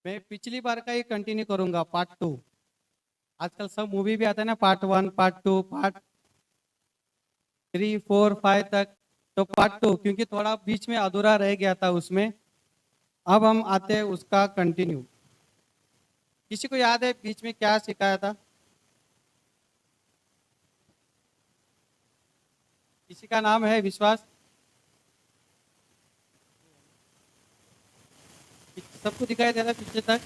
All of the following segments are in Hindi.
मैं पिछली बार का ही कंटिन्यू करूंगा, पार्ट 2। आजकल सब मूवी भी आता है ना, पार्ट 1, पार्ट 2, पार्ट 3, 4, 5 तक। तो पार्ट 2 क्योंकि थोड़ा बीच में अधूरा रह गया था उसमें, अब हम आते हैं उसका कंटिन्यू। किसी को याद है बीच में क्या सिखाया था? किसी का नाम है विश्वास? सबको दिखाई दे रहा है पीछे तक?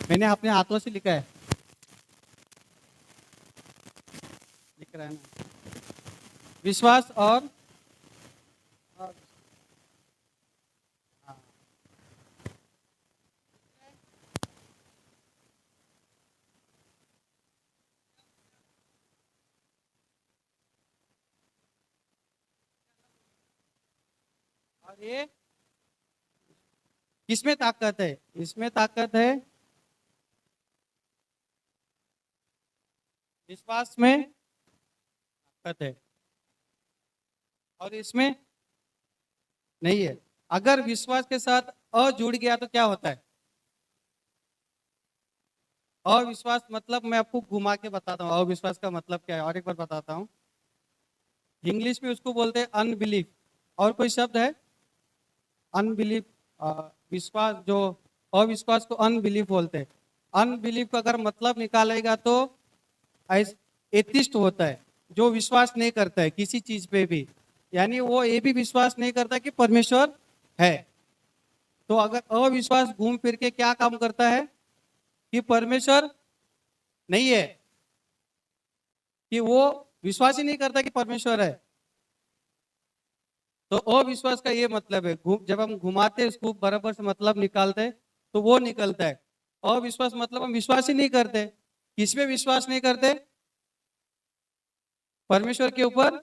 मैंने अपने हाथों से लिखा है, लिख रहा है ना, विश्वास और हाँ। और ये किसमें ताकत है? इसमें ताकत है, विश्वास में ताकत है, और इसमें नहीं है। अगर विश्वास के साथ अ जुड़ गया तो क्या होता है? अविश्वास मतलब मैं आपको घुमा के बताता हूँ अविश्वास का मतलब क्या है, और एक बार बताता हूँ। इंग्लिश में उसको बोलते हैं अनबिलीफ। और कोई शब्द है? अनबिलीफ। विश्वास जो अविश्वास को अनबिलीफ बोलते हैं। अनबिलीफ का अगर मतलब निकालेगा तो एथिस्ट होता है, जो विश्वास नहीं करता है किसी चीज पे भी। यानी वो ये भी विश्वास नहीं करता कि परमेश्वर है। तो अगर अविश्वास घूम फिर के क्या काम करता है कि परमेश्वर नहीं है, कि वो विश्वास ही नहीं करता कि परमेश्वर है। तो अविश्वास का ये मतलब है, जब हम घुमाते इसको बराबर से मतलब निकालते हैं तो वो निकलता है। अविश्वास मतलब हम विश्वास ही नहीं करते। किसमें विश्वास नहीं करते? परमेश्वर के ऊपर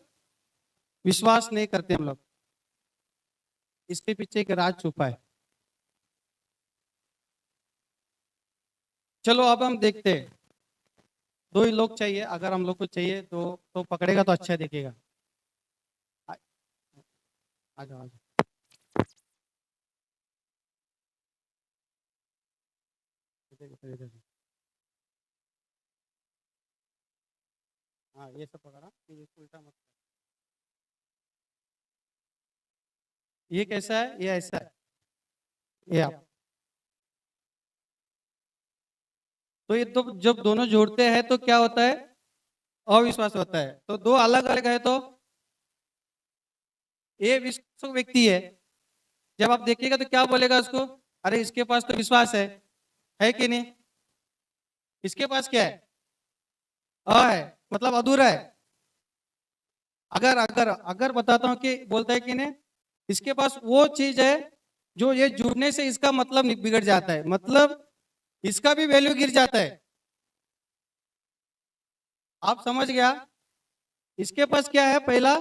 विश्वास नहीं करते हम लोग। इसके पीछे एक राज छुपा है। चलो अब हम देखते हैं। दो ही लोग चाहिए, अगर हम लोग को चाहिए तो पकड़ेगा तो अच्छा दिखेगा। आ आ जाओ, आ जाओ। इधर, इधर, इधर। हाँ, ये सब पकड़ा, ये उल्टा मत। ये कैसा है, ये ऐसा है, ये आप। तो ये तो जब दोनों जोड़ते हैं तो क्या होता है? अविश्वास होता है। तो दो अलग अलग है तो ये विश्वास व्यक्ति है। जब आप देखिएगा तो क्या बोलेगा उसको? अरे इसके पास तो विश्वास है कि नहीं? इसके पास क्या है? है, मतलब अधूरा है। अगर अगर अगर बताता हूं कि बोलता है कि नहीं, इसके पास वो चीज है जो ये जुड़ने से इसका मतलब बिगड़ जाता है, मतलब इसका भी वैल्यू गिर जाता है। आप समझ गया? इसके पास क्या है पहला?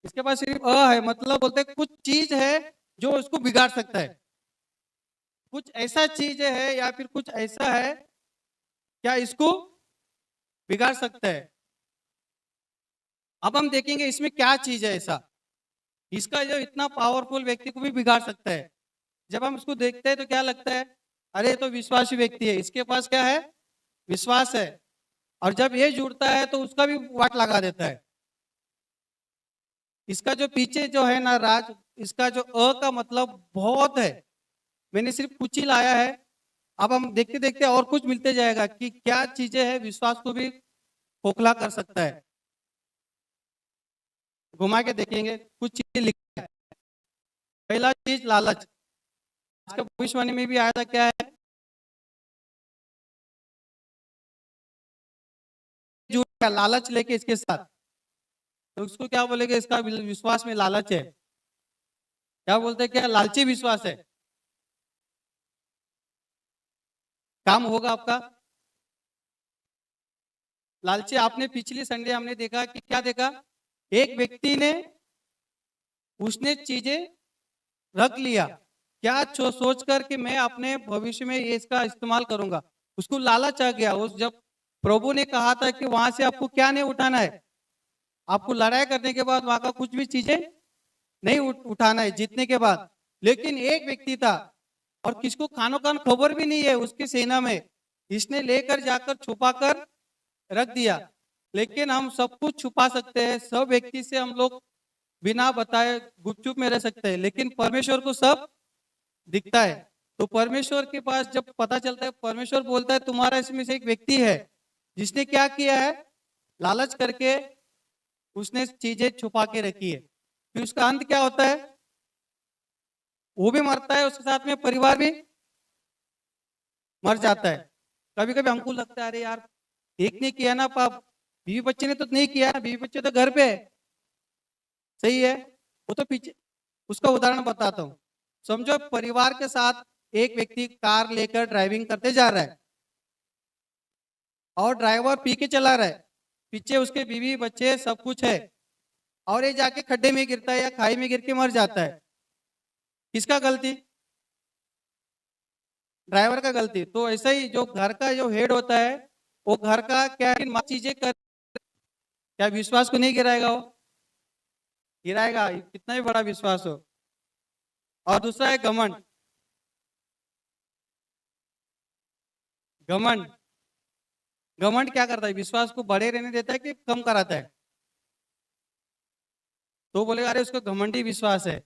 इसके पास सिर्फ है, मतलब बोलते हैं कुछ चीज है जो उसको बिगाड़ सकता है। कुछ ऐसा चीज है या फिर कुछ ऐसा है क्या इसको बिगाड़ सकता है। अब हम देखेंगे इसमें क्या चीज है ऐसा, इसका जो इतना पावरफुल व्यक्ति को भी बिगाड़ सकता है। जब हम इसको देखते हैं तो क्या लगता है? अरे ये तो विश्वासी व्यक्ति है, इसके पास क्या है? विश्वास है। और जब ये जुड़ता है तो उसका भी वाट लगा देता है। इसका जो पीछे जो है ना राज, इसका जो का मतलब बहुत है। मैंने सिर्फ कुछ ही लाया है। अब हम देखते देखते और कुछ मिलते जाएगा कि क्या चीजें हैं विश्वास को भी खोखला कर सकता है। घुमा के देखेंगे, कुछ चीजें लिखा है। पहला चीज लालच। आज का भविष्यवाणी में भी आया था, क्या है? जुड़ लालच लेके इसके साथ, तो उसको क्या बोलेंगे? इसका विश्वास में लालच है। क्या बोलते हैं? क्या लालची विश्वास है। काम होगा आपका। लालची, आपने पिछली संडे हमने देखा कि क्या देखा? एक व्यक्ति ने, उसने चीजें रख लिया, क्या सोच कर कि मैं अपने भविष्य में ये इसका इस्तेमाल करूंगा। उसको लालच आ गया। उस जब प्रभु ने कहा था कि वहां से आपको क्या नहीं उठाना है, आपको लड़ाई करने के बाद वहां का कुछ भी चीजें नहीं उठाना है जीतने के बाद। लेकिन एक व्यक्ति था, और किसको खानो खान खबर भी नहीं है उसके सेना में, इसने लेकर जाकर छुपा कर रख दिया। लेकिन हम सब कुछ छुपा सकते हैं, सब व्यक्ति से हम लोग बिना बताए गुपचुप में रह सकते हैं, लेकिन परमेश्वर को सब दिखता है। तो परमेश्वर के पास जब पता चलता है, परमेश्वर बोलता है तुम्हारा इसमें से एक व्यक्ति है जिसने क्या किया है, लालच करके उसने चीजें छुपा के रखी है। फिर उसका अंत क्या होता है, वो भी मरता है, उसके साथ में परिवार भी मर जाता है। कभी कभी हमको लगता है अरे यार एक ने किया ना पाप, बीवी बच्चे ने तो नहीं किया, बीवी बच्चे तो घर पे है, सही है, वो तो पीछे। उसका उदाहरण बताता हूँ। समझो परिवार के साथ एक व्यक्ति कार लेकर ड्राइविंग करते जा रहा है और ड्राइवर पी के चला रहा है, पीछे उसके बीवी बच्चे सब कुछ है, और ये जाके खड्डे में गिरता है या खाई में गिर के मर जाता है। किसका गलती, ड्राइवर का गलती। तो ऐसा ही जो घर का जो हेड होता है वो घर का क्या चीजें कर, क्या विश्वास को नहीं गिराएगा, वो गिराएगा, कितना भी बड़ा विश्वास हो। और दूसरा है घमंड। घमंड घमंड क्या करता है, विश्वास को बढ़े रहने देता है कि कम कराता है। तो बोलेगा अरे उसको घमंडी विश्वास है।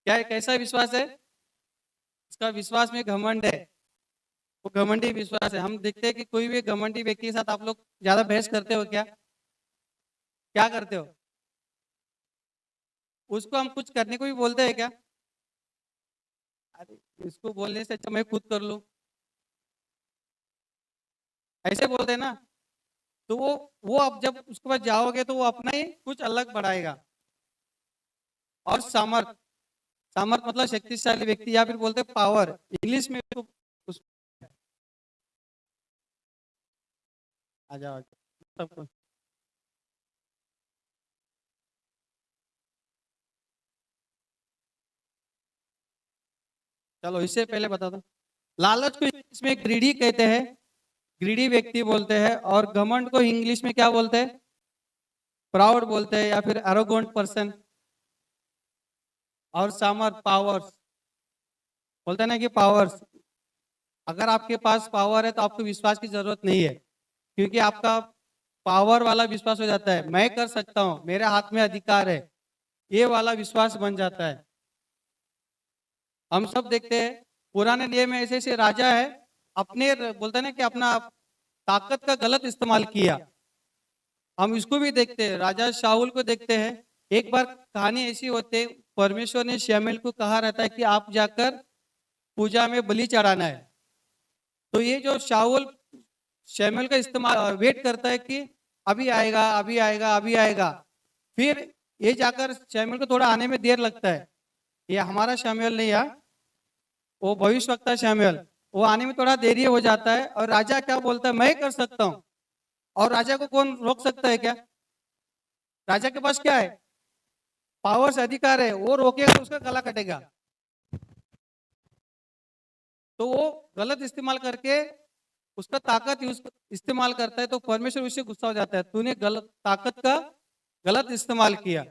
क्या है, कैसा विश्वास है, इसका विश्वास में घमंड है, वो घमंडी विश्वास है। हम देखते हैं कि कोई भी घमंडी व्यक्ति के साथ आप लोग ज्यादा बहस करते हो क्या, क्या करते हो, उसको हम कुछ करने को भी बोलते हैं क्या, अरे इसको बोलने से अच्छा मैं खुद कर लूं, ऐसे बोलते हैं ना। तो वो अब जब उसके पास जाओगे तो वो अपना ही कुछ अलग बढ़ाएगा। और सामर्थ, सामर्थ मतलब शक्तिशाली व्यक्ति, या फिर बोलते हैं पावर इंग्लिश में आ जाओ सबको। चलो इससे पहले बता दो, लालच को इंग्लिश में ग्रीडी कहते हैं, ग्रीडी व्यक्ति बोलते हैं। और घमंड को इंग्लिश में क्या बोलते हैं, प्राउड बोलते हैं, या फिर एरोगेंट पर्सन। और सामर्थ पावर्स, बोलते हैं ना कि पावर्स, अगर आपके पास पावर है तो आपको विश्वास की जरूरत नहीं है, क्योंकि आपका पावर वाला विश्वास हो जाता है, मैं कर सकता हूं, मेरे हाथ में अधिकार है, ये वाला विश्वास बन जाता है। हम सब देखते हैं पुराने नियम में ऐसे ऐसे राजा है, अपने बोलते हैं ना कि अपना ताकत का गलत इस्तेमाल किया। हम इसको भी देखते हैं, राजा शाहुल को देखते हैं। एक बार कहानी ऐसी होते, परमेश्वर ने शमूएल को कहा रहता है कि आप जाकर पूजा में बलि चढ़ाना है। तो ये जो शाहुल शमूएल का इस्तेमाल वेट करता है कि अभी आएगा अभी आएगा अभी आएगा, फिर ये जाकर शमूएल को थोड़ा आने में देर लगता है, ये हमारा शमूएल नहीं है, वो भविष्यवक्ता शमूएल, वो आने में थोड़ा देरी हो जाता है। और राजा क्या बोलता है, मैं कर सकता हूँ। और राजा को कौन रोक सकता है क्या, राजा के पास क्या है, पावर्स अधिकार है, वो रोकेगा तो उसका गला कटेगा। तो वो गलत इस्तेमाल करके उसका ताकत यूज इस्तेमाल करता है, तो परमेश्वर उससे गुस्सा हो जाता है, तूने गलत ताकत का गलत इस्तेमाल किया।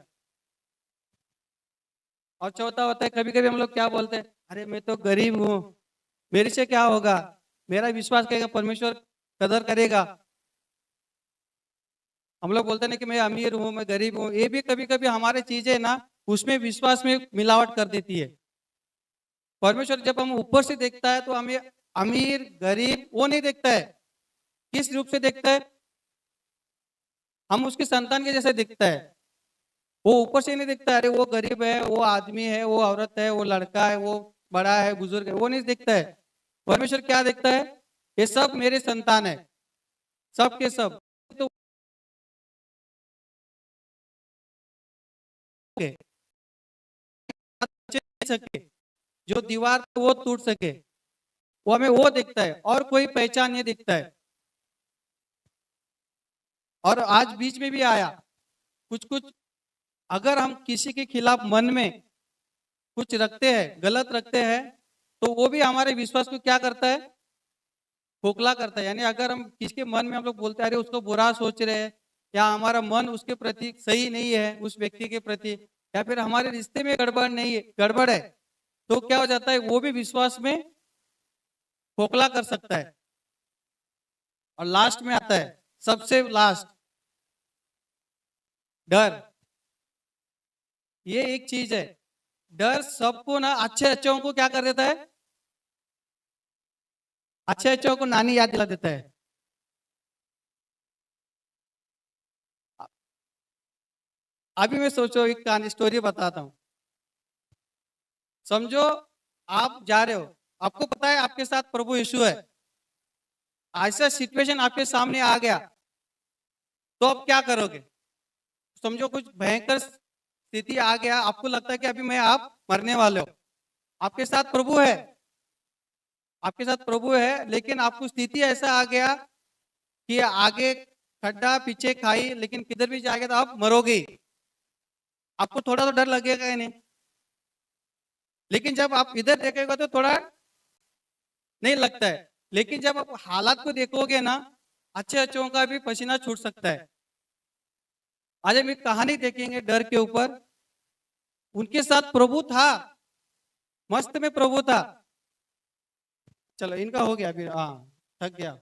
और चौथा होता है, कभी कभी हम लोग क्या बोलते हैं, अरे मैं तो गरीब हूँ, मेरे से क्या होगा, मेरा विश्वास करेगा परमेश्वर कदर करेगा। हम लोग बोलते हैं ना कि मैं अमीर हूँ मैं गरीब हूँ, ये भी कभी कभी हमारे चीजें ना उसमें विश्वास में मिलावट कर देती है। परमेश्वर जब हम ऊपर से देखता है तो हमें अमीर गरीब वो नहीं देखता है, किस रूप से देखता है, हम उसकी संतान के जैसे दिखता है। वो ऊपर से नहीं दिखता है, अरे वो गरीब है, वो आदमी है, वो औरत है, वो लड़का है, वो बड़ा है बुजुर्ग है, वो नहीं दिखता है। परमेश्वर क्या देखता है, ये सब मेरे संतान है, सब के सब। तो सके जो दीवार वो टूट सके, वो हमें वो दिखता है, और कोई पहचान नहीं दिखता है। और आज बीच में भी आया कुछ कुछ, अगर हम किसी के खिलाफ मन में कुछ रखते हैं, गलत रखते हैं, तो वो भी हमारे विश्वास को क्या करता है, खोखला करता है। यानी अगर हम किसी के मन में हम लोग बोलते हैं अरे उसको बुरा सोच रहे हैं, या हमारा मन उसके प्रति सही नहीं है उस व्यक्ति के प्रति, या फिर हमारे रिश्ते में गड़बड़ नहीं है, गड़बड़ है, तो क्या हो जाता है, वो भी विश्वास में खोखला कर सकता है। और लास्ट में आता है, सबसे लास्ट, डर। ये एक चीज है, डर सबको ना, अच्छे अच्छों को क्या कर देता है, अच्छे अच्छों को नानी याद दिला देता है। अभी मैं सोचो एक कहानी स्टोरी बताता हूँ। समझो आप जा रहे हो, आपको पता है आपके साथ प्रभु यीशु है, ऐसा सिचुएशन आपके सामने आ गया, तो आप क्या करोगे? समझो कुछ भयंकर स्थिति आ गया, आपको लगता है कि अभी मैं आप मरने वाले हो, आपके साथ प्रभु है, आपके साथ प्रभु है, लेकिन आपको स्थिति ऐसा आ गया कि आगे खड्डा पीछे खाई, लेकिन किधर भी जाएगा तो आप मरोगे ही। आपको थोड़ा तो डर लगेगा ही नहीं, लेकिन जब आप इधर देखेगा तो थोड़ा नहीं लगता है, लेकिन जब आप हालात को देखोगे ना, अच्छे अच्छों का भी पसीना छूट सकता है। आज हम एक कहानी देखेंगे डर के ऊपर। उनके साथ प्रभु था, मस्त में प्रभु था। चलो इनका हो गया, फिर हाँ, थक गया।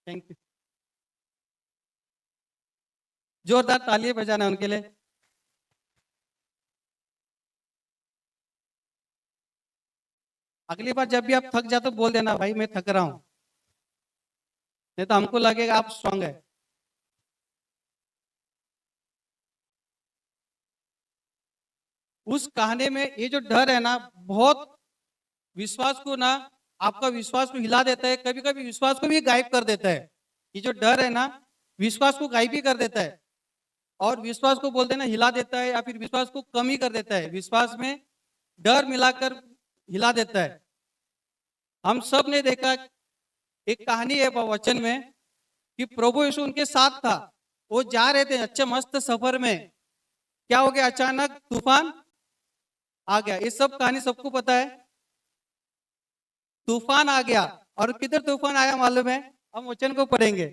थैंक यू, जोरदार तालियां बजाना उनके लिए। अगली बार जब भी आप थक जाते तो बोल देना, भाई मैं थक रहा हूं, नहीं तो हमको लगेगा आप स्ट्रांग है। उस कहानी में ये जो डर है ना, बहुत विश्वास को ना, आपका विश्वास को हिला देता है, कभी कभी विश्वास को भी गायब कर देता है। ये जो डर है ना, विश्वास को गायब भी कर देता है, और विश्वास को बोलते हैं ना हिला देता है, या फिर विश्वास को कम ही कर देता है, विश्वास में डर मिलाकर हिला देता है। हम सब ने देखा, एक कहानी है वचन में कि प्रभु यीशु उनके साथ था, वो जा रहे थे अच्छे मस्त सफर में, क्या हो गया, अचानक तूफान आ गया। ये सब कहानी सबको पता है। तूफान आ गया, और किधर तूफान आया मालूम है? हम वचन को पढ़ेंगे।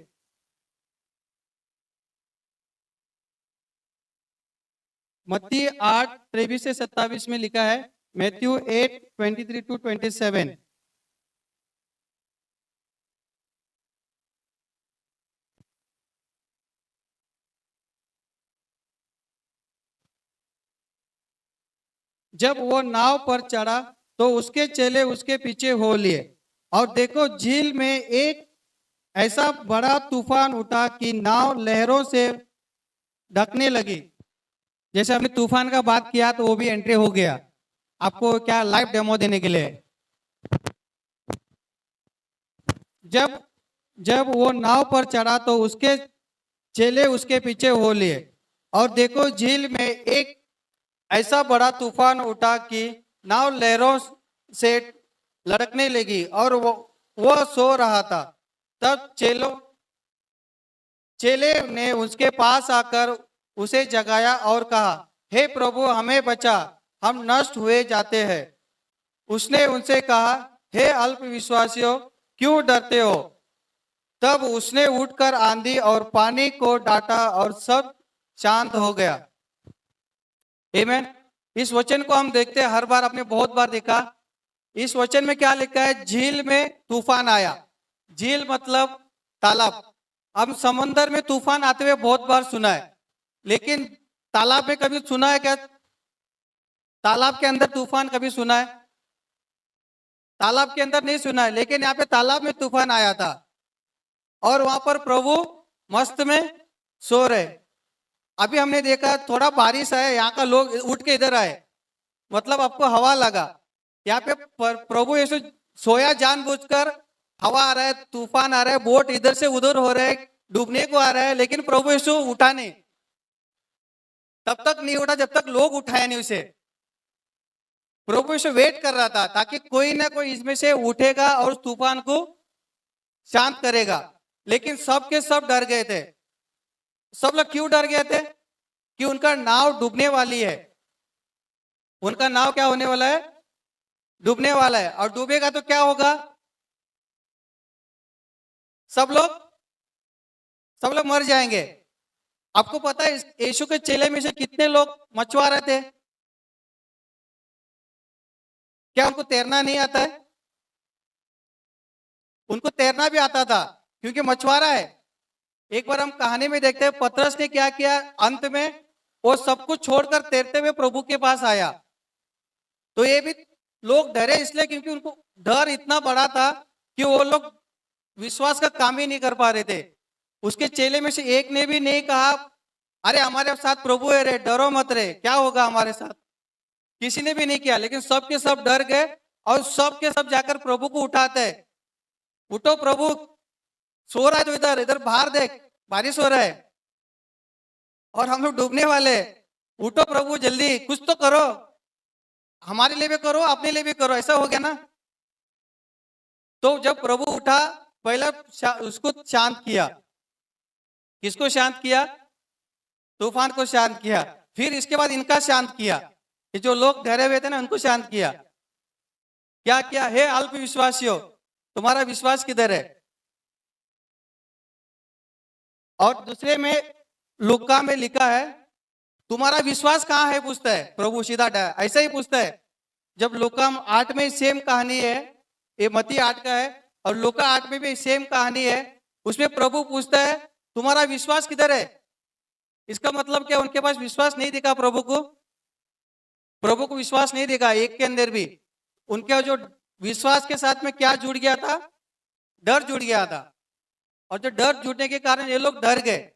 मत्ती 8:23 से 27 में लिखा है, मैथ्यू 8:23 to 27। जब वो नाव पर चढ़ा तो उसके चेले उसके पीछे हो लिए, और देखो झील में एक ऐसा बड़ा तूफान उठा कि नाव लहरों से ढकने लगी। जैसे हमने तूफान का बात किया तो वो भी एंट्री हो गया, आपको क्या लाइव डेमो देने के लिए। जब जब वो नाव पर चढ़ा तो उसके चेले उसके पीछे हो लिए, और देखो झील में एक ऐसा बड़ा तूफान उठा कि नाव लहरों से लड़कने लगी, और वो सो रहा था। तब चेले ने उसके पास आकर उसे जगाया और कहा, हे प्रभु हमें बचा, हम नष्ट हुए जाते हैं। उसने उनसे कहा, हे अल्पविश्वासियों, क्यों डरते हो? तब उसने उठकर आंधी और पानी को डांटा, और सब शांत हो गया। आमीन। इस वचन को हम देखते हैं, हर बार आपने बहुत बार देखा। इस वचन में क्या लिखा है? झील में तूफान आया। झील मतलब तालाब। हम समंदर में तूफान आते हुए बहुत बार सुना है, लेकिन तालाब में कभी सुना है क्या? तालाब के अंदर तूफान कभी सुना है? तालाब के अंदर नहीं सुना है, लेकिन यहाँ पे तालाब में तूफान आया था, और वहां पर प्रभु मस्त में सो रहे। अभी हमने देखा थोड़ा बारिश आया, यहाँ का लोग उठ के इधर आए, मतलब आपको हवा लगा। यहाँ पे प्रभु यीशु सोया जानबूझकर, हवा आ रहा है, तूफान आ रहा है, बोट इधर से उधर हो रहा है, डूबने को आ रहा है, लेकिन प्रभु यीशु उठा नहीं। तब तक नहीं उठा जब तक लोग उठाया नहीं उसे। प्रभु यीशु वेट कर रहा था ताकि कोई ना कोई इसमें से उठेगा और उस तूफान को शांत करेगा, लेकिन सब के सब डर गए थे। सब लोग क्यों डर गए थे? कि उनका नाव डूबने वाली है। उनका नाव क्या होने वाला है? डूबने वाला है, और डूबेगा तो क्या होगा? सब लोग सब लोग मर जाएंगे। आपको पता है यीशु के चेले में से कितने लोग मछुआरे थे? क्या उनको तैरना नहीं आता है? उनको तैरना भी आता था क्योंकि मछुआरा है। एक बार हम कहानी में देखते हैं पतरस ने क्या किया, अंत में वो सब कुछ छोड़कर तैरते हुए प्रभु के पास आया। तो ये भी लोग डरे इसलिए क्योंकि उनको डर इतना बड़ा था कि वो लोग विश्वास का काम ही नहीं कर पा रहे थे। उसके चेले में से एक ने भी नहीं कहा, अरे हमारे साथ प्रभु है रे, डरो मत रे, क्या होगा हमारे साथ। किसी ने भी नहीं किया, लेकिन सब के सब डर गए और सब के सब जाकर प्रभु को उठाते हैं। उठो प्रभु, सो रहा है तो इधर इधर बाहर देख, बारिश हो रहा है और हम लोग डूबने वाले हैं। उठो प्रभु जल्दी, कुछ तो करो, हमारे लिए भी करो, अपने लिए भी करो। ऐसा हो गया ना। तो जब प्रभु उठा, पहला उसको शांत किया। किसको शांत किया? तूफान को शांत किया। फिर इसके बाद इनका शांत किया, कि जो लोग डरे हुए थे ना उनको शांत किया। क्या किया? हे अल्प विश्वासियों, तुम्हारा विश्वास किधर है? और दूसरे में लूका में लिखा है, तुम्हारा विश्वास कहाँ है पूछता है प्रभु, सीधा ऐसा ही पूछता है। जब लूका 8 में सेम कहानी है, ये मत्ती 8 का है और लूका 8 में भी सेम कहानी है। उसमें प्रभु पूछता है तुम्हारा विश्वास किधर है? इसका मतलब क्या? उनके पास विश्वास नहीं दिखा प्रभु को। प्रभु को विश्वास नहीं दिखा एक के अंदर भी। उनके जो विश्वास के साथ में क्या जुड़ गया था? डर जुड़ गया था। और जो डर जुड़ने के कारण ये लोग डर गए।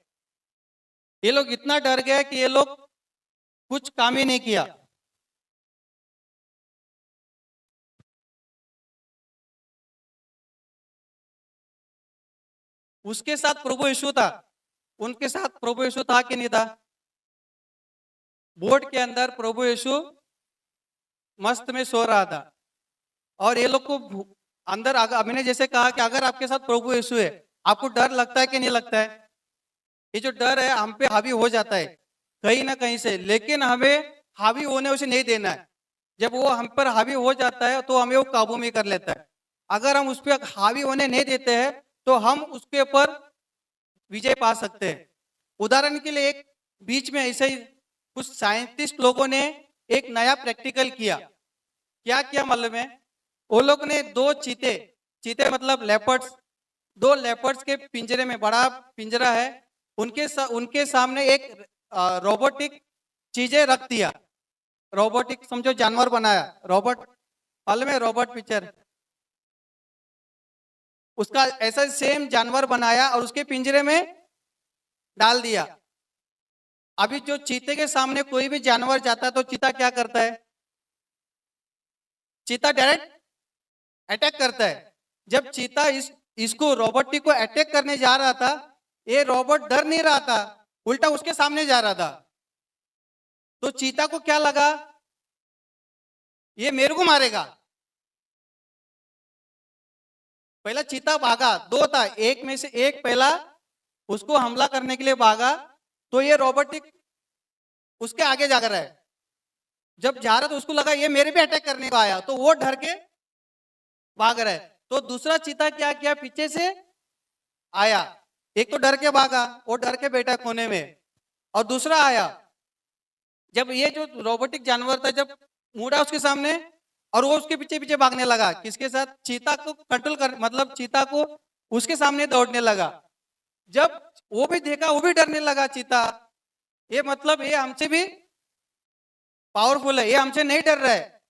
ये लोग इतना डर गए कि ये लोग कुछ काम ही नहीं किया। उसके साथ प्रभु यीशु था, उनके साथ प्रभु यीशु था कि नहीं था? बोट के अंदर प्रभु यीशु मस्त में सो रहा था और ये लोग को अंदर अभी ने जैसे कहा कि अगर आपके साथ प्रभु यीशु है, आपको डर लगता है कि नहीं लगता है? ये जो डर है हम पे हावी हो जाता है कहीं ना कहीं से, लेकिन हमें हावी होने उसे नहीं देना है। जब वो हम पर हावी हो जाता है तो हमें वो काबू में कर लेता है। अगर हम उस पर हावी होने नहीं देते हैं तो हम उसके ऊपर विजय पा सकते हैं। उदाहरण के लिए एक बीच में ऐसे ही कुछ साइंटिस्ट लोगों ने एक नया प्रैक्टिकल किया। क्या किया मालूम है? वो लोग ने दो चीते, चीते मतलब लेपर्ड्स, दो लेपर्ड्स के पिंजरे में, बड़ा पिंजरा है, उनके सामने एक रोबोटिक चीजें रख दिया। रोबोटिक समझो जानवर बनाया, रोबोट मालूम है? रोबोट पिक्चर, उसका ऐसा सेम जानवर बनाया और उसके पिंजरे में डाल दिया। अभी जो चीते के सामने कोई भी जानवर जाता है तो चीता क्या करता है? चीता डायरेक्ट अटैक करता है। जब चीता इसको रोबोटिक को अटैक करने जा रहा था, ये रोबोट डर नहीं रहा था, उल्टा उसके सामने जा रहा था। तो चीता को क्या लगा, ये मेरे को मारेगा। पहला चीता भागा, दो था, एक में से एक पहला उसको हमला करने के लिए भागा, तो ये रोबोटिक उसके आगे जाकर है। जब जा रहा तो उसको लगा ये मेरे पे अटैक करने को आया, तो वो डर के भाग रहा है। तो दूसरा चीता क्या किया, पीछे से आया। एक तो डर के भागा, वो डर के बैठा कोने में, और दूसरा आया। जब ये जो रोबोटिक जानवर था जब मुड़ा उसके सामने, और वो उसके पीछे पीछे भागने लगा। किसके साथ? चीता को कंट्रोल कर, मतलब चीता को उसके सामने दौड़ने लगा। जब वो भी देखा, वो भी डरने लगा चीता। ये मतलब ये हमसे भी पावरफुल है, ये हमसे नहीं डर रहा है।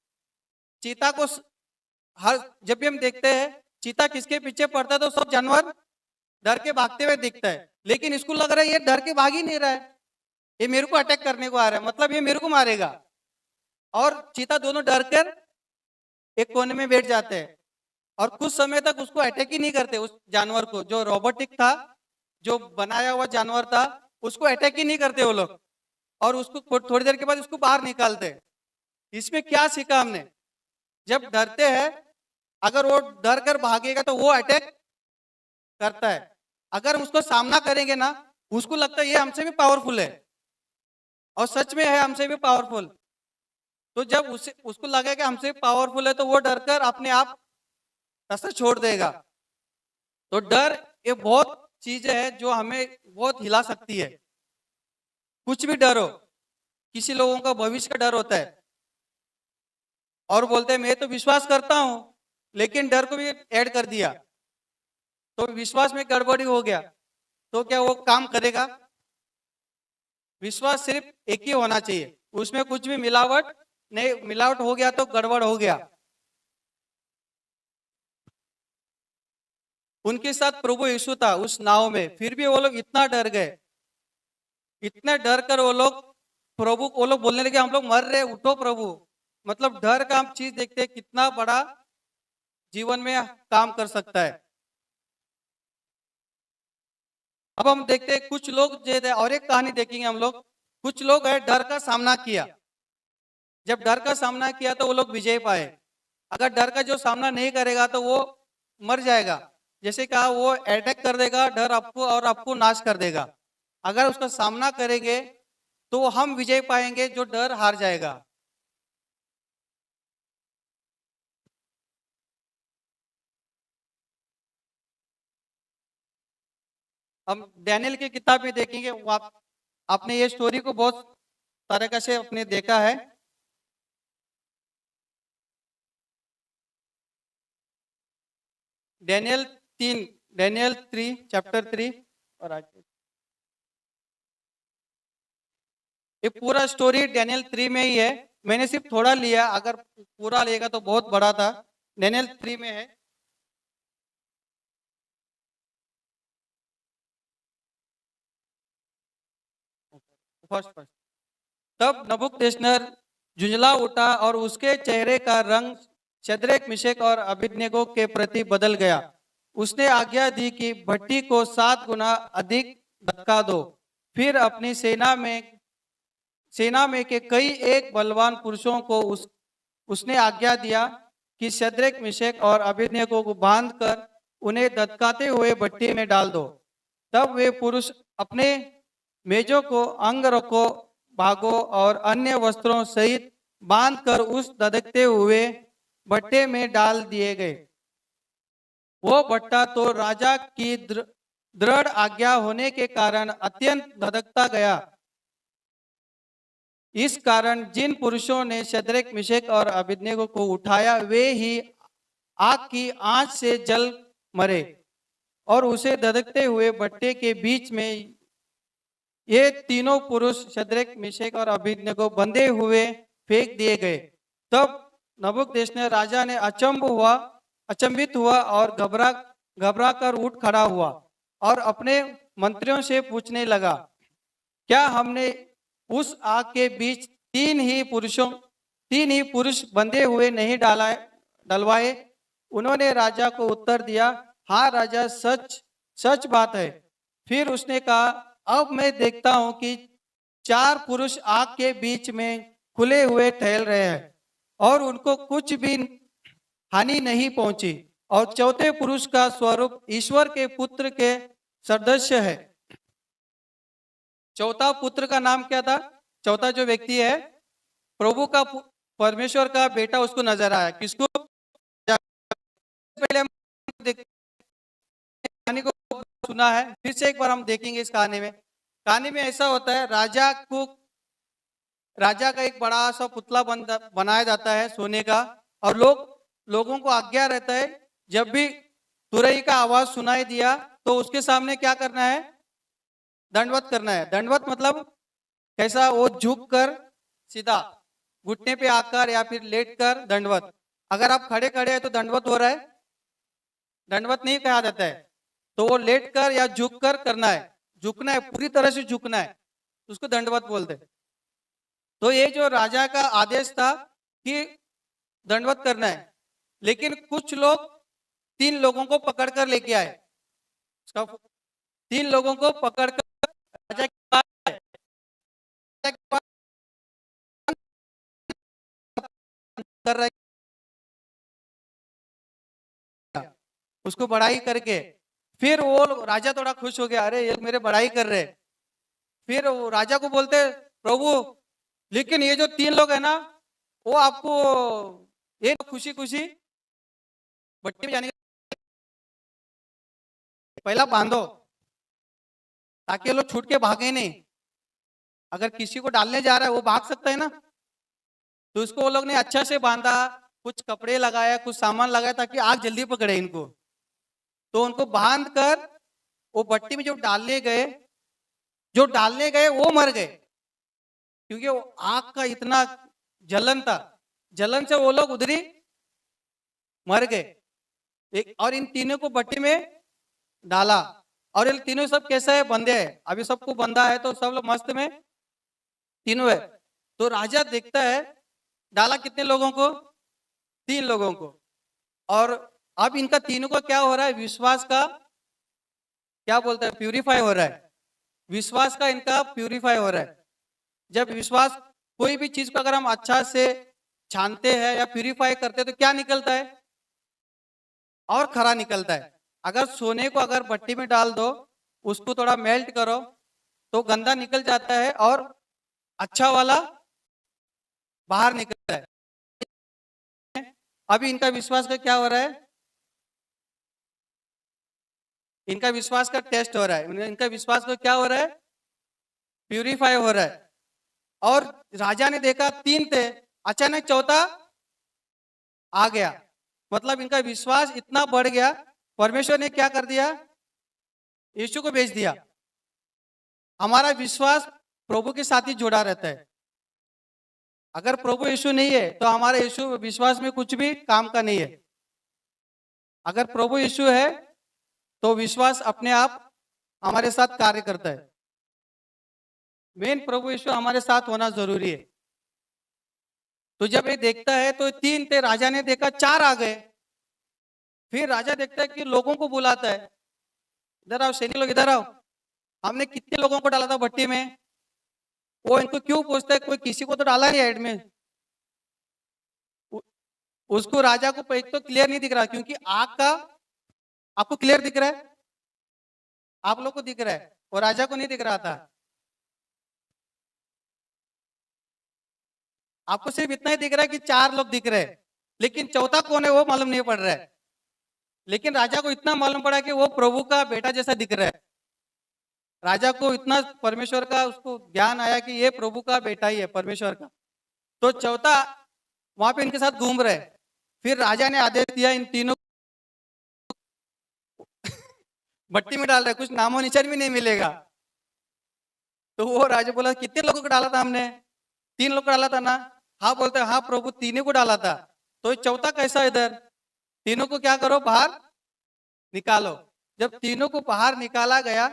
चीता को हर जब भी हम देखते हैं चीता किसके पीछे पड़ता है तो सब जानवर डर के भागते हुए दिखता है, लेकिन इसको लग रहा है ये डर के भाग ही नहीं रहा है, ये मेरे को अटैक करने को आ रहा है, मतलब ये मेरे को मारेगा। और चीता दोनों डर कर एक कोने में बैठ जाते हैं और कुछ समय तक उसको अटैक ही नहीं करते। उस जानवर को, जो रोबोटिक था, जो बनाया हुआ जानवर था, उसको अटैक ही नहीं करते वो लोग, और उसको थोड़ी देर के बाद उसको बाहर निकालते। इसमें क्या सीखा हमने? जब डरते हैं, अगर वो डर कर भागेगा तो वो अटैक करता है। अगर हम उसको सामना करेंगे ना, उसको लगता है ये हमसे भी पावरफुल है, और सच में है हमसे भी पावरफुल। तो जब उसको लगेगा हमसे पावरफुल है तो वो डर कर अपने आप रास्ता छोड़ देगा। तो डर ये बहुत चीजें है जो हमें बहुत हिला सकती है। कुछ भी डर हो, किसी लोगों का भविष्य का डर होता है और बोलते हैं मैं तो विश्वास करता हूं, लेकिन डर को भी ऐड कर दिया तो विश्वास में गड़बड़ी हो गया, तो क्या वो काम करेगा? विश्वास सिर्फ एक ही होना चाहिए, उसमें कुछ भी मिलावट नहीं, मिलावट हो गया तो गड़बड़ हो गया। उनके साथ प्रभु यीशु था उस नाव में, फिर भी वो लोग इतना डर गए, इतने डर कर वो लोग बोलने लगे हम लोग मर रहे, उठो प्रभु। मतलब डर का हम चीज देखते हैं कितना बड़ा जीवन में काम कर सकता है। अब हम देखते हैं कुछ लोग और एक कहानी देखेंगे हम लोग। कुछ लोग है डर का सामना किया, जब डर का सामना किया तो वो लोग विजय पाए। अगर डर का जो सामना नहीं करेगा तो वो मर जाएगा। जैसे कहा वो अटैक कर देगा डर आपको और आपको नाश कर देगा। अगर उसका सामना करेंगे तो हम विजय पाएंगे, जो डर हार जाएगा। हम डैनियल की किताब में देखेंगे, आपने ये स्टोरी को बहुत तरीका से अपने देखा है। डैनियल 3, डैनियल 3 चैप्टर 3 और आगे ये पूरा स्टोरी डैनियल 3 में ही है। मैंने सिर्फ थोड़ा लिया, अगर पूरा लेगा तो बहुत बड़ा था। डैनियल 3 में है। फर्स्ट फर्स्ट तब नबूकदनेस्सर झुंझला उठा और उसके चेहरे का रंग शद्रक मिशक और अबेदनगो के प्रति बदल गया। उसने आज्ञा दी कि भट्टी को 7 गुना अधिक धक्का दो। फिर अपनी सेना में के कई एक बलवान पुरुषों को उसने आज्ञा दिया कि शद्रक मिशक और अबेदनगो को बांध कर उन्हें धक्काते हुए भट्टी में डाल दो। तब वे पुरुष अपने मेजों को अंगरखों, भागों और अन्य वस्त्रों सहित बांधकर उस धधकते हुए भट्टे में डाल दिए गए। वो भट्टा तो राजा की दृढ़ आज्ञा होने के कारण अत्यंत धधकता गया। इस कारण जिन पुरुषों ने शद्रक मिशक और अबेदनगो को उठाया वे ही आग की आंच से जल मरे और उसे धधकते हुए भट्टे के बीच में ये तीनों पुरुष शद्रक मिशक और अबेदनगो बंधे हुए फेंक दिए गए। तब नबूकदनेस्सर राजा ने अचंभित हुआ और घबरा कर उठ खड़ा हुआ और अपने मंत्रियों से पूछने लगा, क्या हमने उस आग के बीच तीन ही पुरुष बंधे हुए नहीं डलवाए? उन्होंने राजा को उत्तर दिया, हाँ राजा, सच सच बात है। फिर उसने कहा, अब मैं देखता हूं कि 4 पुरुष आग के बीच में खुले हुए टहल रहे हैं और उनको कुछ भी हानि नहीं पहुंची, और चौथे पुरुष का स्वरूप ईश्वर के पुत्र के सदृश्य है। चौथा पुत्र का नाम क्या था? चौथा जो व्यक्ति है प्रभु का परमेश्वर का बेटा उसको नजर आया। किसको? पहले हम कहानी को सुना है, फिर से एक बार हम देखेंगे इस कहानी में। कहानी में ऐसा होता है, राजा का एक बड़ा सा पुतला बनाया जाता है सोने का, और लोगों को आज्ञा रहता है जब भी तुरई का आवाज सुनाई दिया तो उसके सामने क्या करना है? दंडवत करना है। दंडवत मतलब कैसा? वो झुक कर सीधा घुटने पे आकर या फिर लेट कर दंडवत। अगर आप खड़े खड़े हैं तो दंडवत हो रहा है, दंडवत नहीं कहा जाता है। तो वो लेट कर या झुक कर करना है, झुकना है, पूरी तरह से झुकना है, उसको दंडवत बोलते हैं। तो ये जो राजा का आदेश था कि दंडवत करना है, लेकिन कुछ लोग 3 लोगों को पकड़ कर लेके आए। 3 लोगों को पकड़ कर राजा के पास आए। कर रहे, उसको बड़ाई करके फिर वो राजा थोड़ा खुश हो गया, अरे ये मेरे बड़ाई कर रहे। फिर वो राजा को बोलते, प्रभु लेकिन ये जो 3 लोग है ना, वो आपको ये खुशी खुशी भट्टी में जाने पहला बांधो ताकि ये लोग छूट के भागे नहीं। अगर किसी को डालने जा रहा है वो भाग सकता है ना, तो उसको वो लोग ने अच्छा से बांधा, कुछ कपड़े लगाया, कुछ सामान लगाया ताकि आग जल्दी पकड़े इनको। तो उनको बांध कर वो भट्टी में जो डालने गए वो मर गए, क्योंकि वो आग का इतना जलन था, जलन से वो लोग उधर ही मर गए। एक और इन तीनों को भट्टी में डाला, और ये तीनों सब कैसा है, बंधे है, अभी सबको बंधा है तो सब लोग मस्त में तीनों है। तो राजा देखता है डाला कितने लोगों को, 3 लोगों को, और अब इनका तीनों का क्या हो रहा है, विश्वास का क्या बोलते हैं, प्यूरिफाई हो रहा है, विश्वास का इनका प्यूरिफाई हो रहा है। जब विश्वास, कोई भी चीज को अगर हम अच्छा से छानते हैं या प्यूरिफाई करते हैं तो क्या निकलता है, और खरा निकलता है। अगर सोने को अगर भट्टी में डाल दो, उसको थोड़ा मेल्ट करो तो गंदा निकल जाता है और अच्छा वाला बाहर निकलता है। अभी इनका विश्वास का क्या हो रहा है, इनका विश्वास का टेस्ट हो रहा है, इनका विश्वास का क्या हो रहा है, प्यूरिफाई हो रहा है। और राजा ने देखा 3 थे, अचानक चौथा आ गया, मतलब इनका विश्वास इतना बढ़ गया, परमेश्वर ने क्या कर दिया, यीशु को भेज दिया। हमारा विश्वास प्रभु के साथ ही जुड़ा रहता है। अगर प्रभु यीशु नहीं है तो हमारा यीशु विश्वास में कुछ भी काम का नहीं है। अगर प्रभु यीशु है तो विश्वास अपने आप हमारे साथ कार्य करता है। मेन प्रभु यीशु हमारे साथ होना जरूरी है। तो जब ये देखता है तो 3 थे, राजा ने देखा 4 आ गए। फिर राजा देखता है कि लोगों को बुलाता है, इधर आओ सैनिक लोग, इधर आओ, हमने कितने लोगों को डाला था भट्टी में। वो इनको क्यों पूछता है, कोई किसी को तो डाला नहीं हेड में। उ- उसको राजा को एक तो क्लियर नहीं दिख रहा, क्योंकि आग का, आपको क्लियर दिख रहा है, आप लोग को दिख रहा है, और राजा को नहीं दिख रहा था। आपको सिर्फ इतना ही दिख रहा है कि 4 लोग दिख रहे हैं, लेकिन चौथा कौन है वो मालूम नहीं पड़ रहा है। लेकिन राजा को इतना मालूम पड़ा कि वो प्रभु का बेटा जैसा दिख रहा है। राजा को इतना परमेश्वर का उसको ज्ञान आया कि ये प्रभु का बेटा ही है, परमेश्वर का। तो चौथा वहां पे इनके साथ घूम रहे। फिर राजा ने आदेश दिया, इन तीनों भट्टी में डाल रहे, कुछ नामो निशान भी नहीं मिलेगा। तो वो राजा बोला, कितने लोगों को डाला था हमने, 3 लोग को डाला था ना। हाँ बोलते, हाँ प्रभु तीनों को डाला था। तो चौथा कैसा, इधर तीनों को क्या करो, बाहर निकालो। जब तीनों को बाहर निकाला गया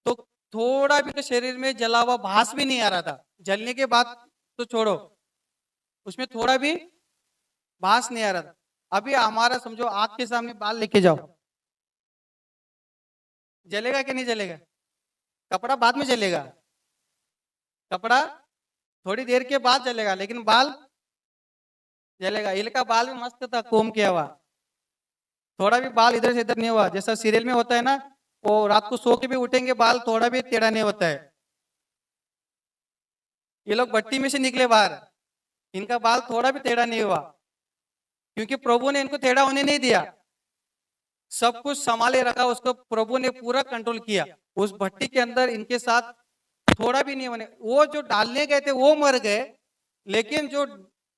तो थोड़ा भी तो शरीर में जला हुआ भास भी नहीं आ रहा था। जलने के बाद तो छोड़ो, उसमें थोड़ा भी भास नहीं आ रहा था। अभी हमारा समझो आग के सामने बाल लेके जाओ, जलेगा कि नहीं जलेगा, कपड़ा बाद में जलेगा, कपड़ा थोड़ी देर के बाद जलेगा, लेकिन बाल जलेगा। इनका बाल भी मस्त था, कोम किया हुआ, थोड़ा भी बाल इधर से इधर नहीं हुआ। जैसा सीरियल में होता है ना, वो रात को सो के भी उठेंगे, बाल थोड़ा भी टेढ़ा नहीं होता है। ये लोग भट्टी में से निकले बाहर, इनका बाल थोड़ा भी टेढ़ा नहीं हुआ, क्योंकि प्रभु ने इनको टेढ़ा होने नहीं दिया। सब कुछ संभाले रखा, उसको प्रभु ने पूरा कंट्रोल किया। उस भट्टी के अंदर इनके साथ थोड़ा भी नहीं होने, वो जो डालने गए थे वो मर गए, लेकिन जो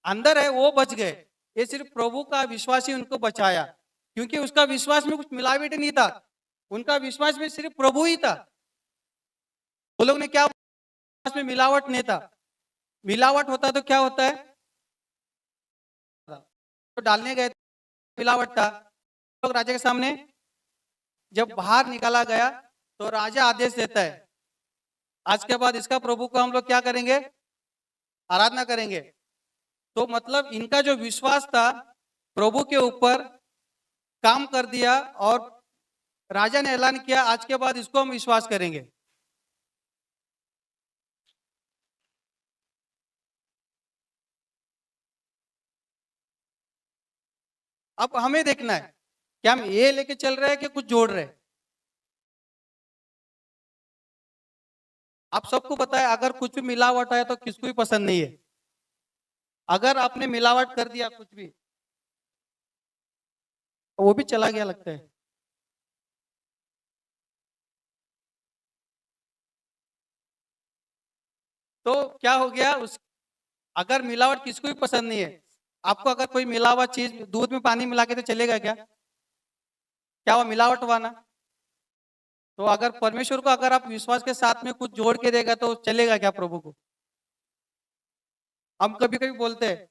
अंदर है वो बच गए। ये सिर्फ प्रभु का विश्वास ही उनको बचाया, क्योंकि उसका विश्वास में कुछ मिलावट नहीं था, उनका विश्वास में सिर्फ प्रभु ही था। वो लोग ने क्या, विश्वास में मिलावट नहीं था। मिलावट होता तो क्या होता है, तो डालने गए मिलावट था। लोग राजा के सामने जब बाहर निकाला गया तो राजा आदेश देता है, आज के बाद इसका प्रभु को हम लोग क्या करेंगे, आराधना करेंगे। तो मतलब इनका जो विश्वास था प्रभु के ऊपर काम कर दिया, और राजा ने ऐलान किया, आज के बाद इसको हम विश्वास करेंगे। अब हमें देखना है कि हम ये लेके चल रहे हैं कि कुछ जोड़ रहे हैं। आप सबको पता है, अगर कुछ भी मिलावट है तो किसको भी पसंद नहीं है। अगर आपने मिलावट कर दिया कुछ भी, वो भी चला गया लगता है। तो क्या हो गया उस, अगर मिलावट किसको भी पसंद नहीं है, आपको अगर कोई मिला हुआ चीज दूध में पानी मिला के तो चलेगा क्या? क्या वो मिलावट हुआ ना? तो अगर परमेश्वर को अगर आप विश्वास के साथ में कुछ जोड़ के देगा तो चलेगा क्या प्रभु को? हम कभी कभी बोलते हैं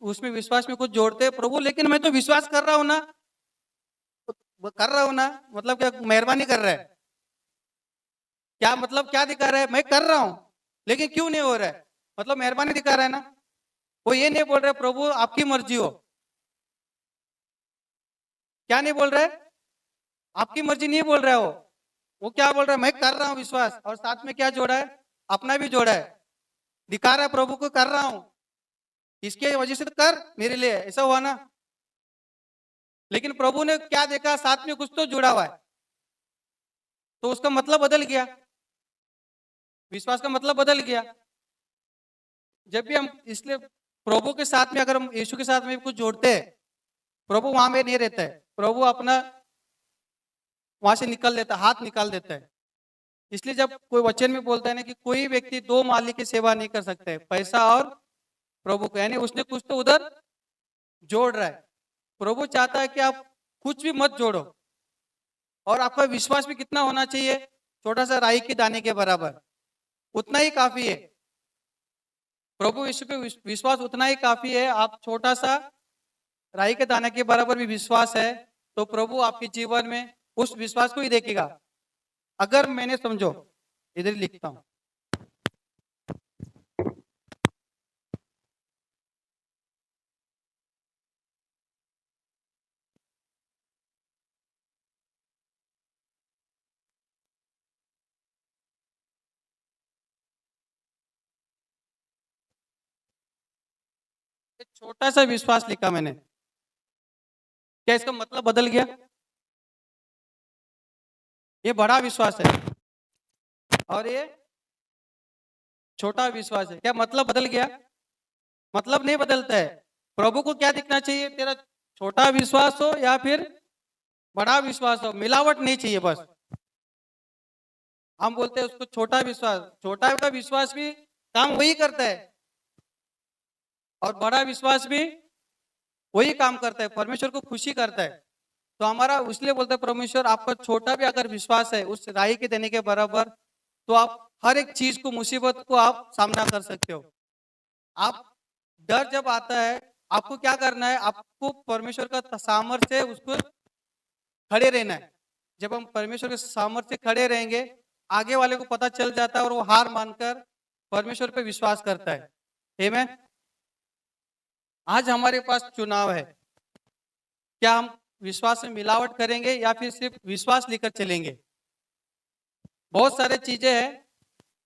उसमें विश्वास में कुछ जोड़ते हैं प्रभु, लेकिन मैं तो विश्वास कर रहा हूं ना, कर रहा हूं ना, मतलब क्या मेहरबानी कर रहा है? क्या मतलब क्या दिखा रहा है? मैं कर रहा हूं लेकिन क्यों नहीं हो रहा है, मतलब मेहरबानी दिखा रहा है ना। वो ये नहीं बोल रहे प्रभु आपकी मर्जी हो, क्या नहीं बोल रहे? आपकी मर्जी नहीं बोल रहा है वो क्या बोल रहा है? मैं कर रहा हूँ विश्वास, और साथ में क्या जोड़ा है? अपना भी जोड़ा है, दिखा रहा है प्रभु को कर रहा हूं, इसके वजह से तो कर मेरे लिए, ऐसा हुआ ना। लेकिन प्रभु ने क्या देखा, साथ में कुछ तो जुड़ा हुआ है, तो उसका मतलब बदल गया, विश्वास का मतलब बदल गया। जब भी हम इसलिए प्रभु के साथ में, अगर हम यीशु के साथ में कुछ जोड़ते हैं, प्रभु वहां में नहीं रहता है, प्रभु अपना वहां से निकल देता, हाथ निकाल देता है। इसलिए जब कोई वचन में बोलता है ना कि कोई व्यक्ति दो मालिक की सेवा नहीं कर सकता है, पैसा और प्रभु को, यानी उसने कुछ तो उधर जोड़ रहा है। प्रभु चाहता है कि आप कुछ भी मत जोड़ो, और आपका विश्वास भी कितना होना चाहिए? छोटा सा राई के दाने के बराबर, उतना ही काफी है। प्रभु यीशु पे विश्वास उतना ही काफी है। आप छोटा सा राई के दाने के बराबर भी विश्वास है तो प्रभु आपके जीवन में उस विश्वास को ही देखेगा। अगर मैंने, समझो इधर लिखता हूं, एक छोटा सा विश्वास लिखा मैंने, क्या इसका मतलब बदल गया? ये बड़ा विश्वास है और ये छोटा विश्वास है, क्या मतलब बदल गया? मतलब नहीं बदलता है। प्रभु को क्या दिखना चाहिए? तेरा छोटा विश्वास हो या फिर बड़ा विश्वास हो, मिलावट नहीं चाहिए बस। हम बोलते हैं उसको छोटा विश्वास, छोटा का विश्वास भी काम वही करता है और बड़ा विश्वास भी वही काम करता है, परमेश्वर को खुशी करता है। तो हमारा इसलिए बोलते हैं परमेश्वर आपका छोटा भी अगर विश्वास है उस राई के देने के बराबर, तो आप हर एक चीज को, मुसीबत को आप सामना कर सकते हो। आप, डर जब आता है आपको क्या करना है? आपको परमेश्वर का सामर्थ्य है उसको खड़े रहना है। जब हम परमेश्वर के सामर्थ्य से खड़े रहेंगे, आगे वाले को पता चल जाता है और वो हार मानकर परमेश्वर पे विश्वास करता है। आमीन। आज हमारे पास चुनाव है, क्या हम विश्वास में मिलावट करेंगे या फिर सिर्फ विश्वास लेकर चलेंगे? बहुत सारे चीजें हैं,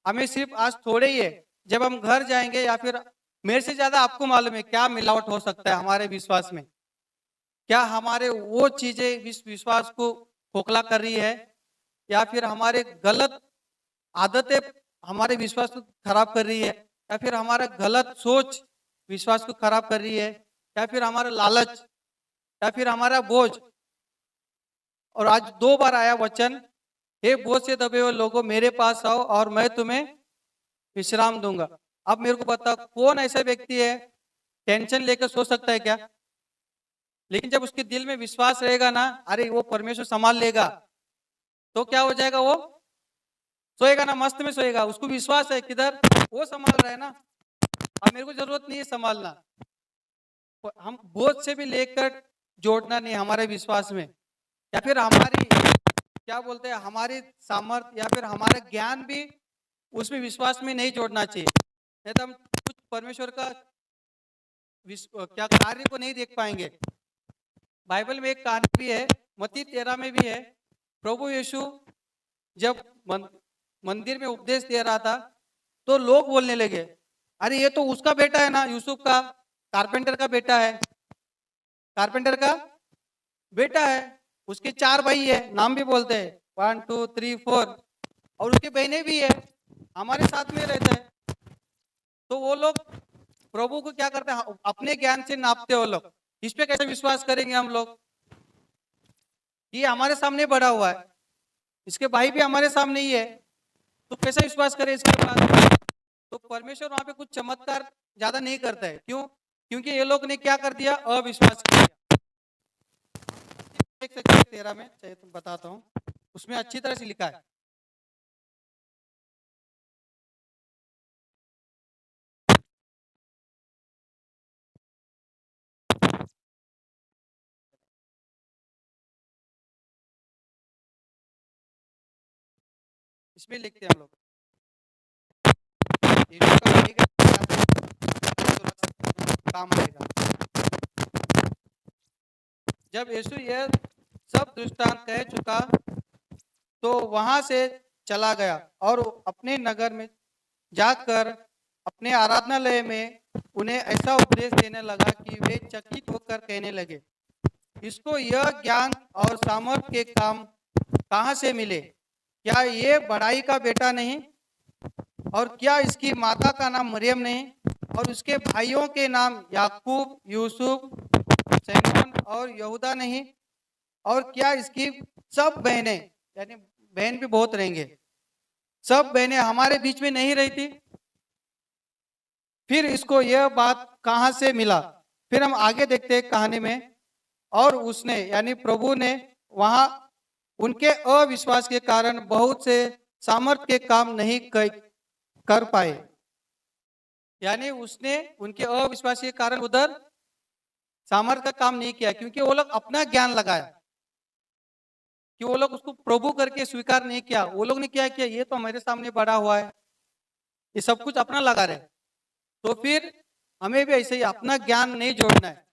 हमें सिर्फ आज थोड़े ही है। जब हम घर जाएंगे, या फिर मेरे से ज्यादा आपको मालूम है क्या मिलावट हो सकता है हमारे विश्वास में। क्या हमारे वो चीजें विश्वास को खोखला कर रही है, या फिर हमारे गलत आदतें हमारे विश्वास को खराब कर रही है, या फिर हमारा गलत सोच विश्वास को खराब कर रही है, या फिर हमारा लालच, या फिर हमारा बोझ। और आज दो बार आया वचन, हे बोझ से दबे हुए लोगों मेरे पास आओ और मैं तुम्हें विश्राम दूंगा। अब मेरे को बता, कौन ऐसा व्यक्ति है टेंशन लेकर सो सकता है क्या? लेकिन जब उसके दिल में विश्वास रहेगा ना, अरे वो परमेश्वर संभाल लेगा, तो क्या हो जाएगा? वो सोएगा ना, मस्त में सोएगा। उसको विश्वास है किधर वो संभाल रहा है ना, अब मेरे को जरूरत नहीं है संभालना। हम बोझ से भी लेकर जोड़ना नहीं हमारे विश्वास में, या फिर हमारी क्या बोलते हैं हमारी सामर्थ्य या फिर हमारा ज्ञान भी उसमें विश्वास में नहीं जोड़ना चाहिए। नहीं तो हम कुछ परमेश्वर का क्या कार्य को नहीं देख पाएंगे। बाइबल में एक कहानी भी है, मत्ती 13 में भी है। प्रभु यीशु जब मंदिर में उपदेश दे रहा था तो लोग बोलने लगे, अरे ये तो उसका बेटा है ना, यूसुफ का, कारपेंटर का बेटा है, कारपेंटर का बेटा है। उसके 4 भाई है, नाम भी बोलते हैं 1 2 3 4, और उसकी बहनें भी है, हमारे साथ में रहते हैं। तो वो लोग प्रभु को क्या करते हैं? अपने ज्ञान से नापते हो लोग। इस पे कैसे विश्वास करेंगे हम लोग? ये हमारे सामने बड़ा हुआ है, इसके भाई भी हमारे सामने ही है, तो कैसे विश्वास करें इसके बाद? तो परमेश्वर वहां पे कुछ चमत्कार ज्यादा नहीं करता है। क्यों? क्योंकि ये लोग ने क्या कर दिया? अविश्वास किया। 13 में चाहिए तो बताता हूँ, उसमें अच्छी तरह से लिखा है। इसमें लिखते हैं हम लोग, यीशु का आएगा, थोड़ा सा काम आएगा। जब यीशु यह सब दृष्टांत कह चुका तो वहां से चला गया और अपने नगर में जाकर अपने आराधनालय में उन्हें ऐसा उपदेश देने लगा कि वे चकित होकर कहने लगे, इसको यह ज्ञान और सामर्थ के काम कहाँ से मिले? क्या ये बड़ाई का बेटा नहीं? और क्या इसकी माता का नाम मरियम नहीं? और उसके भाइयों के नाम याकूब, यूसुफ, सैमोन और यहूदा नहीं? और क्या इसकी सब बहनें, यानी बहन भी बहुत रहेंगे, सब बहनें हमारे बीच में नहीं रहती? फिर इसको यह बात कहां से मिला? फिर हम आगे देखते हैं कहानी में, और उसने यानी प्रभु ने वहां उनके अविश्वास के कारण बहुत से सामर्थ्य के काम नहीं कर पाए। यानी उसने उनके अविश्वास के कारण उधर सामर्थ्य का काम नहीं किया, क्योंकि वो लोग अपना ज्ञान लगाया, कि वो लोग उसको प्रभु करके स्वीकार नहीं किया। वो लोग ने क्या किया? ये तो हमारे सामने बड़ा हुआ है, ये सब कुछ अपना लगा रहे। तो फिर हमें भी ऐसे ही अपना ज्ञान नहीं जोड़ना है,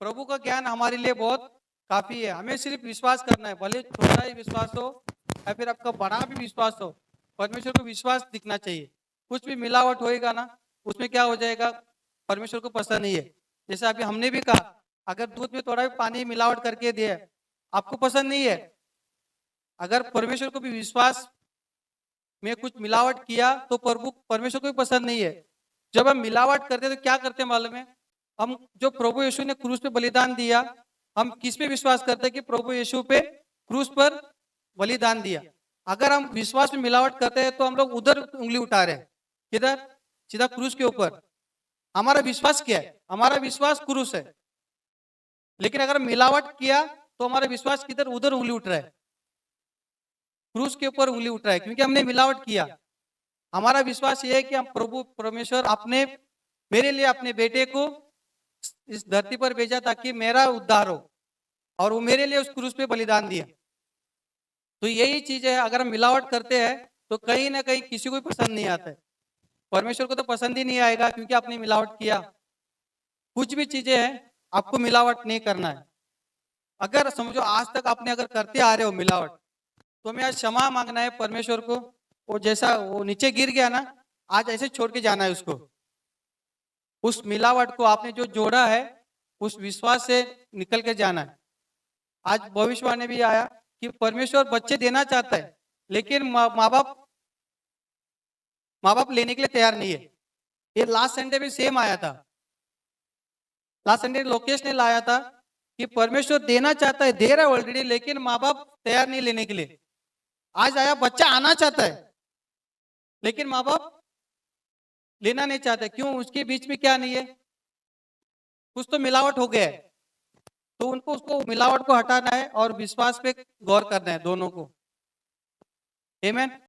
प्रभु का ज्ञान हमारे लिए बहुत काफी है। हमें सिर्फ विश्वास करना है, भले छोटा ही विश्वास हो या फिर आपका बड़ा भी विश्वास हो, परमेश्वर को विश्वास दिखना चाहिए। कुछ भी मिलावट होएगा ना, उसमें क्या हो जाएगा? परमेश्वर को पसंद नहीं है। जैसे अभी हमने भी कहा, अगर दूध में थोड़ा भी पानी मिलावट करके दिया, आपको पसंद नहीं है। अगर परमेश्वर को भी विश्वास में कुछ मिलावट किया तो प्रभु परमेश्वर को भी पसंद नहीं है। जब हम मिलावट करते तो क्या करते हैं मालूम है? हम जो प्रभु यीशु ने क्रूस पे बलिदान दिया, हम किस पे विश्वास करते हैं? कि प्रभु यीशु पे क्रूस पर बलिदान दिया। अगर हम विश्वास में मिलावट करते हैं तो हम लोग उधर उंगली उठा रहे हैं। किधर? सीधा क्रूस के ऊपर। हमारा विश्वास क्या है? हमारा विश्वास क्रूस है। लेकिन अगर मिलावट किया तो हमारा विश्वास किधर? उधर उंगली उठ रहा है, क्रूस के ऊपर उंगली उठ रहा है, क्योंकि हमने मिलावट किया। हमारा विश्वास ये है कि हम प्रभु परमेश्वर अपने मेरे लिए अपने बेटे को इस धरती पर भेजा ताकि मेरा उद्धार हो, और वो मेरे लिए उस क्रूस पे बलिदान दिया। तो यही चीज है, अगर हम मिलावट करते हैं तो कहीं ना कहीं किसी को पसंद नहीं आता है। परमेश्वर को तो पसंद ही नहीं आएगा, क्योंकि आपने मिलावट किया। कुछ भी चीजें हैं, आपको मिलावट नहीं करना है। अगर समझो आज तक आपने अगर करते आ रहे हो मिलावट, तो हमें आज क्षमा मांगना है परमेश्वर को। वो जैसा वो नीचे गिर गया ना, आज ऐसे छोड़ के जाना है उसको। उस मिलावट को आपने जो जोड़ा है, उस विश्वास से निकल के जाना है। आज भविष्यवाणी भी आया कि परमेश्वर बच्चे देना चाहता है, लेकिन माँ बाप लेने के लिए तैयार नहीं है। ये लास्ट संडे में सेम आया था। लास्ट संडे लोकेश ने लाया था कि परमेश्वर देना चाहता है, दे रहा है ऑलरेडी, लेकिन माँ बाप तैयार नहीं लेने के लिए। आज आया बच्चा आना चाहता है, लेकिन माँ बाप लेना नहीं चाहते। क्यों? उसके बीच में क्या नहीं है? कुछ तो मिलावट हो गया है। तो उनको उसको मिलावट को हटाना है और विश्वास पे गौर करना है दोनों को। आमीन।